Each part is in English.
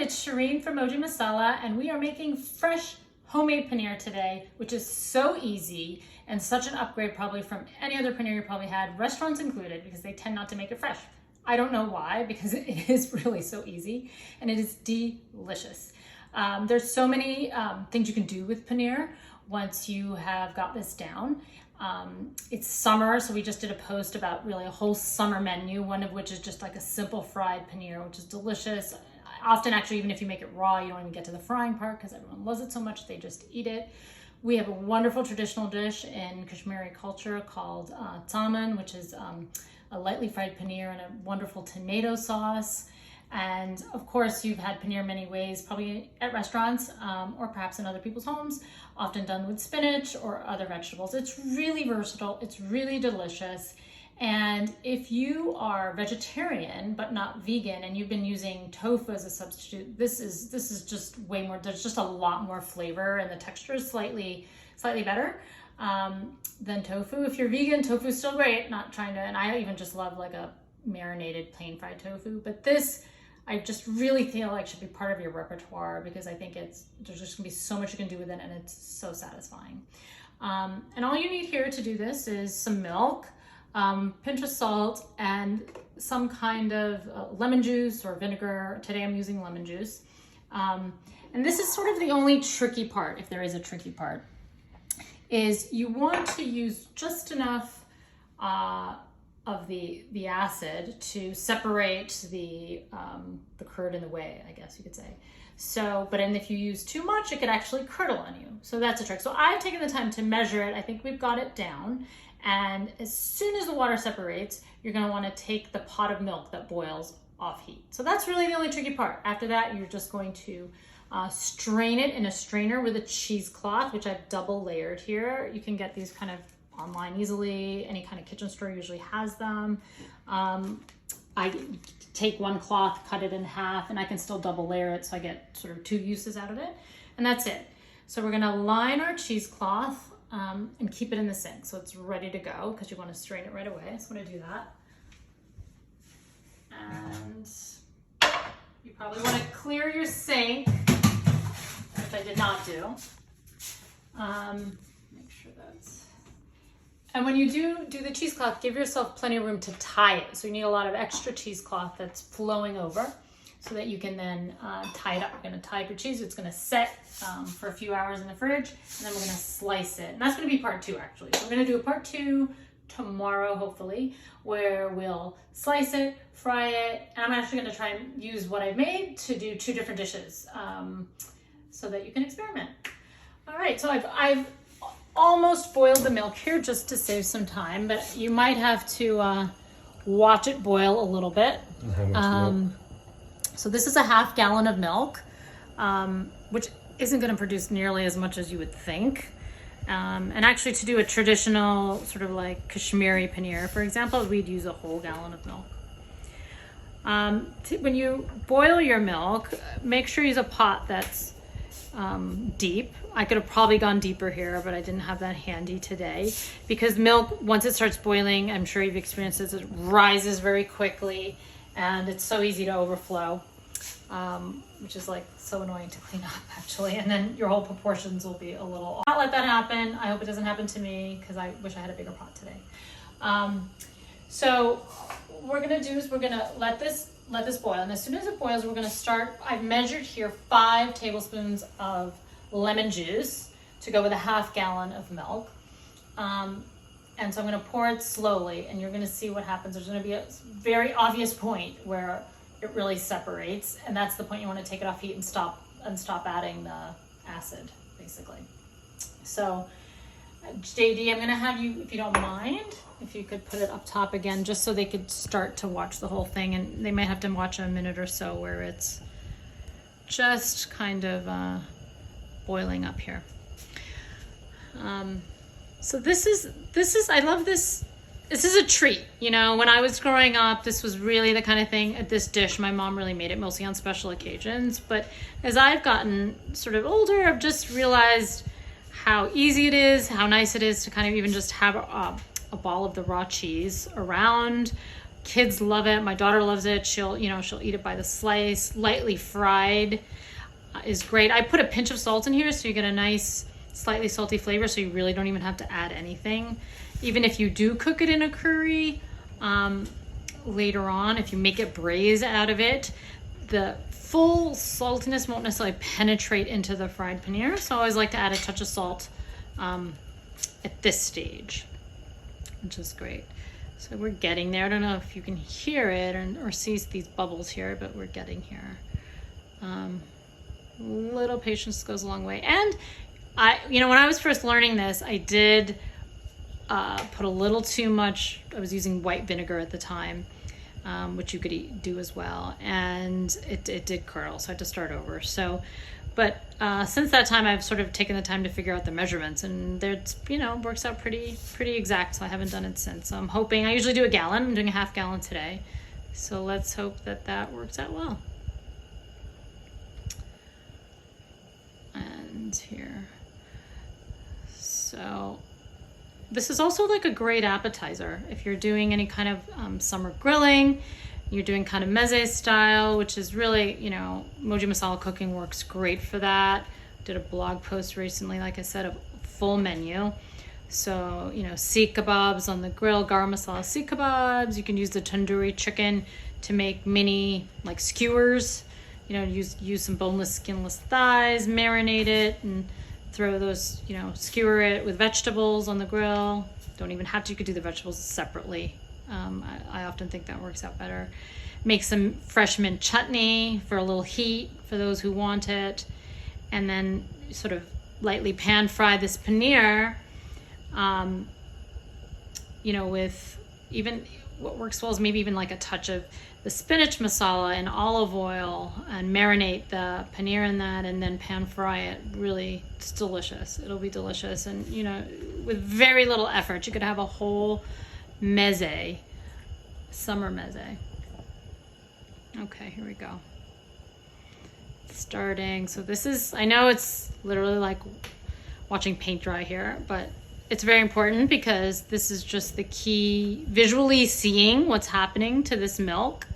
it's Shireen from Moji Masala, and we are making fresh homemade paneer today, which is so easy and such an upgrade probably from any other paneer you probably had, restaurants included, because they tend not to make it fresh. I don't know why, because it is really so easy and it is delicious. There's so many things you can do with paneer once you have got this down. It's summer, so we just did a post about really a whole summer menu, one of which is just like a simple fried paneer, which is delicious. Often, actually, even if you make it raw, you don't even get to the frying part because everyone loves it so much they just eat it. We have a wonderful traditional dish in Kashmiri culture called taman, which is a lightly fried paneer and a wonderful tomato sauce. And of course, you've had paneer many ways, probably at restaurants or perhaps in other people's homes, often done with spinach or other vegetables. It's really versatile. It's really delicious. And if you are vegetarian but not vegan and you've been using tofu as a substitute, this is just way more. There's just a lot more flavor, and the texture is slightly better than tofu. If you're vegan, tofu is still great. Not trying to, and I even just love like a marinated plain fried tofu. But this, I just really feel like should be part of your repertoire because I think there's just gonna be so much you can do with it, and it's so satisfying. And all you need here to do this is some milk, pinch of salt, and some kind of lemon juice or vinegar. Today I'm using lemon juice. And this is sort of the only tricky part, if there is a tricky part, is you want to use just enough of the acid to separate the curd in the whey, I guess you could say. So, but if you use too much, it could actually curdle on you. So that's a trick. So I've taken the time to measure it. I think we've got it down. And as soon as the water separates, you're gonna wanna take the pot of milk that boils off heat. So that's really the only tricky part. After that, you're just going to strain it in a strainer with a cheesecloth, which I've double layered here. You can get these kind of online easily. Any kind of kitchen store usually has them. I take one cloth, cut it in half, and I can still double layer it so I get sort of 2 uses out of it. And that's it. So we're gonna line our cheesecloth and keep it in the sink so it's ready to go because you want to strain it right away. So I'm going to do that. And you probably want to clear your sink, which I did not do. Make sure that's... And when you do the cheesecloth, give yourself plenty of room to tie it. So you need a lot of extra cheesecloth that's flowing over so that you can then tie it up. You're going to tie up your cheese. It's going to set for a few hours in the fridge, and then we're going to slice it. And that's going to be part 2, actually. So we're going to do a part 2 tomorrow, hopefully, where we'll slice it, fry it, and I'm actually going to try and use what I've made to do 2 different dishes so that you can experiment. All right, so I've almost boiled the milk here just to save some time, but you might have to watch it boil a little bit. How much milk? So this is a half gallon of milk, which isn't going to produce nearly as much as you would think. And actually, to do a traditional sort of like Kashmiri paneer, for example, we'd use a whole gallon of milk. When you boil your milk, make sure you use a pot that's deep. I could have probably gone deeper here, but I didn't have that handy today because milk, once it starts boiling, I'm sure you've experienced this, it rises very quickly and it's so easy to overflow, which is like so annoying to clean up actually. And then your whole proportions will be a little off. Not let that happen. I hope it doesn't happen to me because I wish I had a bigger pot today. So what we're gonna do is we're gonna let this boil, and as soon as it boils, we're gonna start. I've measured here 5 tablespoons of lemon juice to go with a half gallon of milk. And so I'm gonna pour it slowly, and you're gonna see what happens. There's gonna be a very obvious point where it really separates, and that's the point you wanna take it off heat and stop adding the acid, basically. So JD, I'm gonna have you, if you don't mind, if you could put it up top again, just so they could start to watch the whole thing, and they might have to watch a minute or so where it's just kind of boiling up here. So this is, I love this. This is a treat. You know, when I was growing up, this was really the kind of thing, this dish, my mom really made it mostly on special occasions. But as I've gotten sort of older, I've just realized how easy it is, how nice it is to kind of even just have a ball of the raw cheese around Kids love it. My daughter loves it. She'll eat it by the slice. Lightly fried is great. I put a pinch of salt in here so you get a nice slightly salty flavor, so you really don't even have to add anything. Even if you do cook it in a curry later on, if you make it braise out of it, the full saltiness won't necessarily penetrate into the fried paneer. So I always like to add a touch of salt at this stage, which is great. So we're getting there. I don't know if you can hear it or see these bubbles here, but we're getting here. Little patience goes a long way. And when I was first learning this, I did put a little too much. I was using white vinegar at the time, which you could do as well. And it did curdle, so I had to start over. But since that time, I've sort of taken the time to figure out the measurements, and it works out pretty exact. So I haven't done it since. So I'm hoping. I usually do a gallon. I'm doing a half gallon today. So let's hope that works out well. And here. So this is also like a great appetizer if you're doing any kind of summer grilling. You're doing kind of meze style, which is really, Moji Masala cooking works great for that. Did a blog post recently, like I said, a full menu. So, seekh kebabs on the grill, garam masala seekh kebabs. You can use the tandoori chicken to make mini like skewers. Use some boneless, skinless thighs, marinate it, and throw those, skewer it with vegetables on the grill. Don't even have to, you could do the vegetables separately. I often think that works out better. Make some fresh mint chutney for a little heat for those who want it. And then sort of lightly pan fry this paneer, with even what works well is maybe even like a touch of the spinach masala and olive oil, and marinate the paneer in that, and then pan fry it. Really, it's delicious. It'll be delicious. And, with very little effort, you could have a whole meze, summer meze. Okay, here we go. Starting. So this is, I know it's literally like watching paint dry here, but it's very important because this is just the key. Visually seeing what's happening to this milk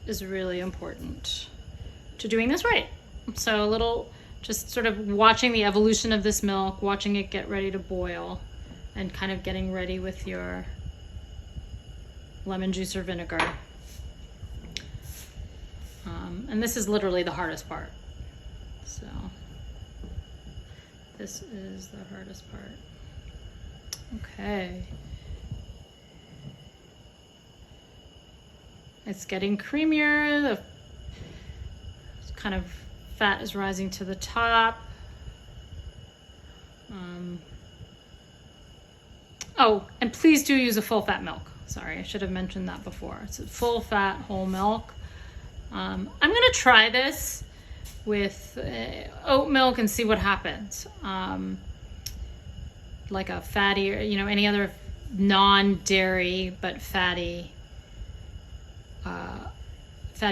is really important to doing this right. So a little, just sort of watching the evolution of this milk, watching it get ready to boil, and kind of getting ready with your lemon juice or vinegar. And this is literally the hardest part. So this is the hardest part. Okay. It's getting creamier. The kind of fat is rising to the top. Oh, and please do use a full fat milk. Sorry, I should have mentioned that before. It's a full fat whole milk. I'm gonna try this with oat milk and see what happens. Like a fatty, or any other non-dairy but fatty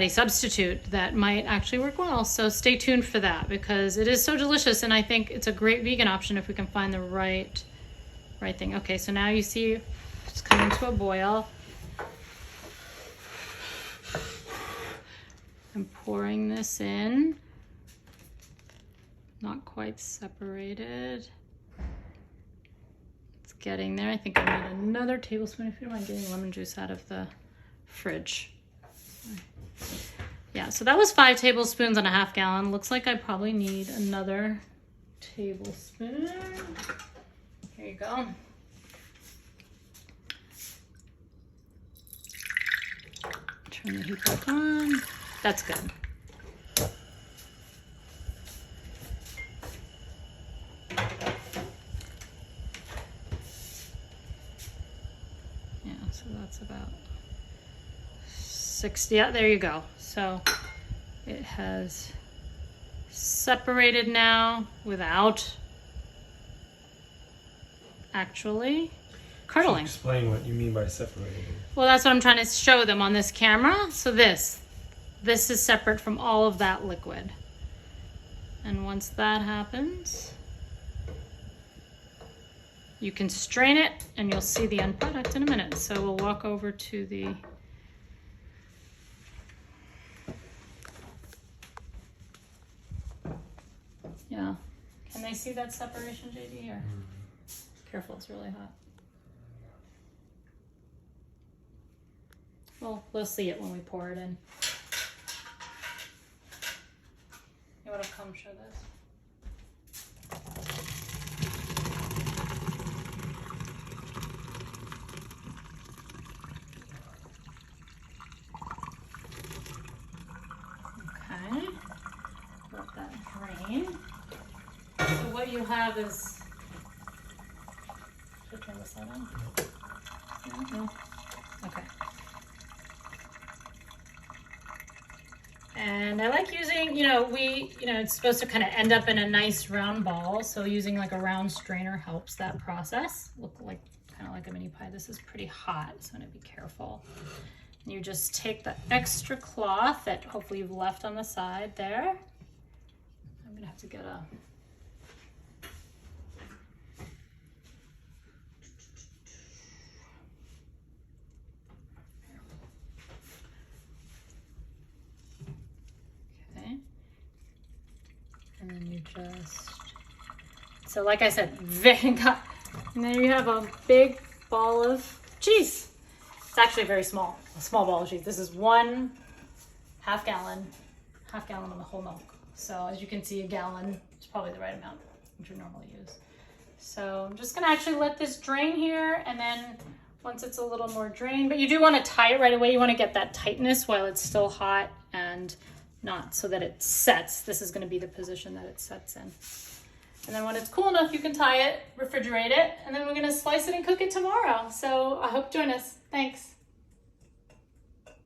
substitute that might actually work well. So stay tuned for that, because it is so delicious, and I think it's a great vegan option if we can find the right thing. Okay, so now you see it's coming to a boil. I'm pouring this in. Not quite separated. It's getting there. I think I need another tablespoon, if you don't mind getting lemon juice out of the fridge. Yeah, so that was 5 tablespoons on a half gallon. Looks like I probably need another tablespoon. Here you go. Turn the heat back on. That's good. Yeah, so that's about 60. Yeah, there you go. So it has separated now without actually curdling. Explain what you mean by separated. Well, that's what I'm trying to show them on this camera. So this is separate from all of that liquid. And once that happens, You can strain it and you'll see the end product in a minute. So we'll walk over to the yeah. Can they see that separation, JD, here? Careful, it's really hot. Well, we'll see it when we pour it in. You want to come show this? Okay. Let that drain. So what you have is, should I turn this light on? No? Okay. And I like using, it's supposed to kind of end up in a nice round ball. So using like a round strainer helps that process look like kind of like a mini pie. This is pretty hot, so I'm gonna be careful. And you just take the extra cloth that hopefully you've left on the side there. I'm gonna have to get a, and then you just, so like I said, and there you have a big ball of cheese. It's actually very small, a small ball of cheese. This is 1 half gallon of the whole milk. So as you can see, a gallon is probably the right amount, which we normally use. So I'm just gonna actually let this drain here, and then once it's a little more drained, but you do wanna tie it right away. You wanna get that tightness while it's still hot and not so that it sets. This is going to be the position that it sets in. And then when it's cool enough, you can tie it, refrigerate it, and then we're going to slice it and cook it tomorrow. So I hope you join us. Thanks.